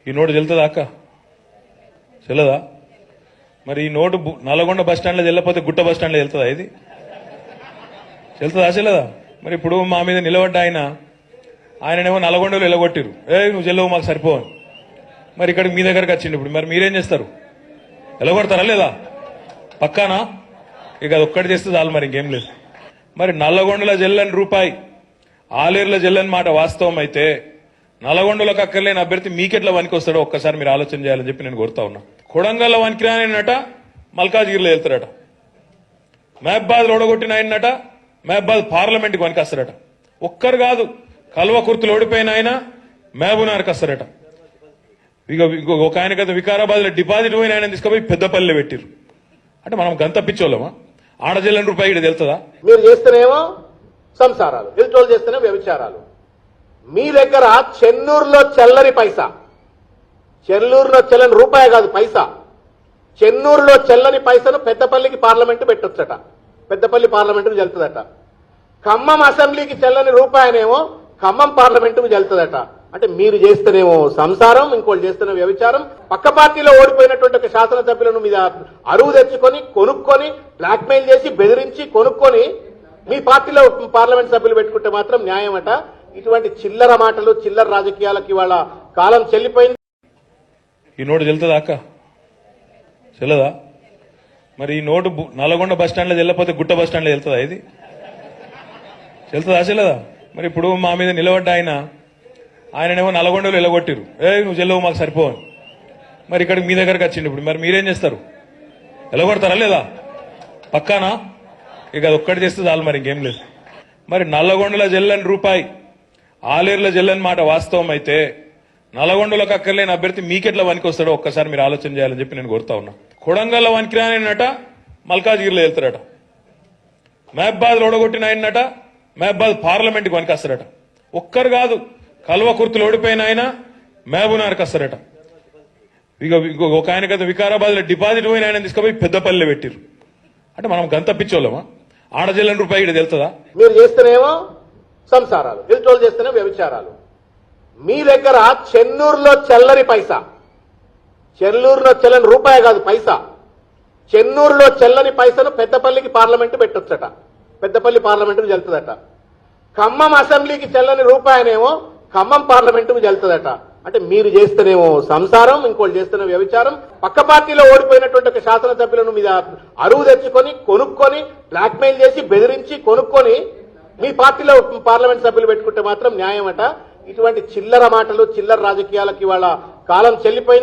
ఈ నోటు చెల్తుందా అక్క? చెల్లదా? మరి ఈ నోటు నల్గొండ బస్ స్టాండ్లో చెల్లకపోతే గుట్ట బస్ స్టాండ్లో వెళ్తుందా? ఇది చెల్తుందా చెల్లదా? మరి ఇప్పుడు మా మీద నిలబడ్డ ఆయననేమో నల్గొండలో ఎలగొట్టిరు. నువ్వు చెల్లవు మాకు సరిపోవని. మరి ఇక్కడికి మీ దగ్గరకు వచ్చిండు. ఇప్పుడు మరి మీరేం చేస్తారు? ఎలగొడతారా లేదా? పక్కానా? ఇక అది ఒక్కటి చేస్తే చాలు, మరి ఇంకేం లేదు. మరి నల్లగొండలో జల్లని రూపాయి, ఆలేరులో జల్లని మాట వాస్తవం అయితే నల్గొండలోకి అక్కర్లేని అభ్యర్థి మీకెట్లా వనికి వస్తాడో ఒక్కసారి మీరు ఆలోచన చేయాలని చెప్పి నేను కోరుతా ఉన్నా. కొడంగల్లో వనికి రానట, మల్కాజ్గిరిలో వెళ్తారట. మహబాద్ ఓడగొట్టిన ఆయనట మహబాద్ పార్లమెంట్కి వనికి వస్తారట. ఒక్కరు కాదు, కల్వకుర్తులు ఓడిపోయిన ఆయన మహబూబ్నగర్కి వస్తారట. ఇక ఒక ఆయన కదా వికారాబాద్ లో డిపాజిట్ పోయిన ఆయన తీసుకుపోయి పెద్దపల్లిలో పెట్టిరు. అంటే మనం గంత పిచ్చోళ్ళమా? ఆడజల్లని రూపాయి ఇక్కడ తెలుతుందా? మీరు చేస్తేనేమో సంసారాలు, ఎదుటోళ్ళు చేస్తేనే వ్యభిచారాలు. మీ దగ్గర చెన్నూరులో చెల్లని పైసా, చెన్నూరులో చెల్లని రూపాయి కాదు పైసా, చెన్నూరులో చెల్లని పైసను పెద్దపల్లికి పార్లమెంటు పెట్టొచ్చట, పెద్దపల్లి పార్లమెంటుకు చెల్తుందట. ఖమ్మం అసెంబ్లీకి చెల్లని రూపాయనేమో ఖమ్మం పార్లమెంటుకు చెల్తుందట. అంటే మీరు చేస్తేనేమో సంసారం, ఇంకోటి చేస్తేనే వ్యభిచారం. పక్క పార్టీలో ఓడిపోయినటువంటి ఒక శాసనసభ్యులను మీద అరువు తెచ్చుకొని కొనుక్కొని బ్లాక్మెయిల్ చేసి బెదిరించి కొనుక్కొని మీ పార్టీలో పార్లమెంట్ సభ్యులు పెట్టుకుంటే మాత్రం న్యాయమట. ఇటువంటి చిల్లర మాటలు, చిల్లర రాజకీయాలకి వాళ్ళ కాలం చెల్లిపోయింది. ఈ నోటు చెల్తుందా అక్క? చెల్లదా? మరి ఈ నోటు నల్గొండ బస్ స్టాండ్లో చెల్లకపోతే గుట్ట బస్ స్టాండ్లో వెళ్తుందా? ఇది చెల్తుందా చెల్లదా? మరి ఇప్పుడు మా మీద నిలబడ్డ ఆయననేమో నల్గొండలో ఎలగొట్టిరు. నువ్వు చెల్లవు మాకు సరిపోవని. మరి ఇక్కడికి మీ దగ్గరకు వచ్చిండు. ఇప్పుడు మరి మీరేం చేస్తారు? ఎలగొడతారా లేదా? పక్కానా? ఇక అది ఒక్కటి చేస్తే చాలు, మరి ఇంకేం లేదు. మరి నల్లగొండలో జల్లని రూపాయి, ఆలేరులో జల్లని మాట వాస్తవం అయితే నల్గొండలోకి అక్కర్లేని అభ్యర్థి మీకెట్లా వనికి వస్తాడో ఒక్కసారి మీరు ఆలోచన చేయాలని చెప్పి నేను కోరుతా ఉన్నా. కొడంగల్లో వనికి రానట, మల్కాజ్గిరిలో వెళ్తారట. మహబాద్ ఓడగొట్టిన ఆయనట మహబాద్ పార్లమెంట్కి వనికి వస్తారట. ఒక్కరు కాదు, కల్వకుర్తులు ఓడిపోయిన ఆయన మహబూబ్నగర్కి వస్తారట. ఇక ఒక ఆయన కదా వికారాబాద్ లో డిపాజిట్ పోయిన ఆయన తీసుకుపోయి పెద్దపల్లిలో పెట్టిరు. అంటే మనం గంత పిచ్చోళ్ళమా? ఆడజల్లని రూపాయి ఇక్కడ తెలుతుందా? మీరు చేస్తేనేమో సంసారాలు, ఎదుటోళ్ళు చేస్తేనే వ్యభిచారాలు. మీ దగ్గర చెన్నూరులో చెల్లని పైసా, చెన్నూరులో చెల్లని రూపాయి కాదు పైసా, చెన్నూరులో చెల్లని పైసను పెద్దపల్లికి పార్లమెంటు పెట్టొచ్చట, పెద్దపల్లి పార్లమెంటుకు చెల్తుందట. ఖమ్మం అసెంబ్లీకి చెల్లని రూపాయనేమో ఖమ్మం పార్లమెంటుకు చెల్తుందట. అంటే మీరు చేస్తేనేమో సంసారం, ఇంకోటి చేస్తేనే వ్యభిచారం. పక్క పార్టీలో ఓడిపోయినటువంటి ఒక శాసనసభ్యులను మీద అరువు తెచ్చుకొని కొనుక్కొని బ్లాక్మెయిల్ చేసి బెదిరించి కొనుక్కొని మీ పార్టీలో పార్లమెంట్ సభ్యులు పెట్టుకుంటే మాత్రం న్యాయమట. ఇటువంటి చిల్లర మాటలు, చిల్లర రాజకీయాలకి వాళ్ళ కాలం చెల్లిపోయింది.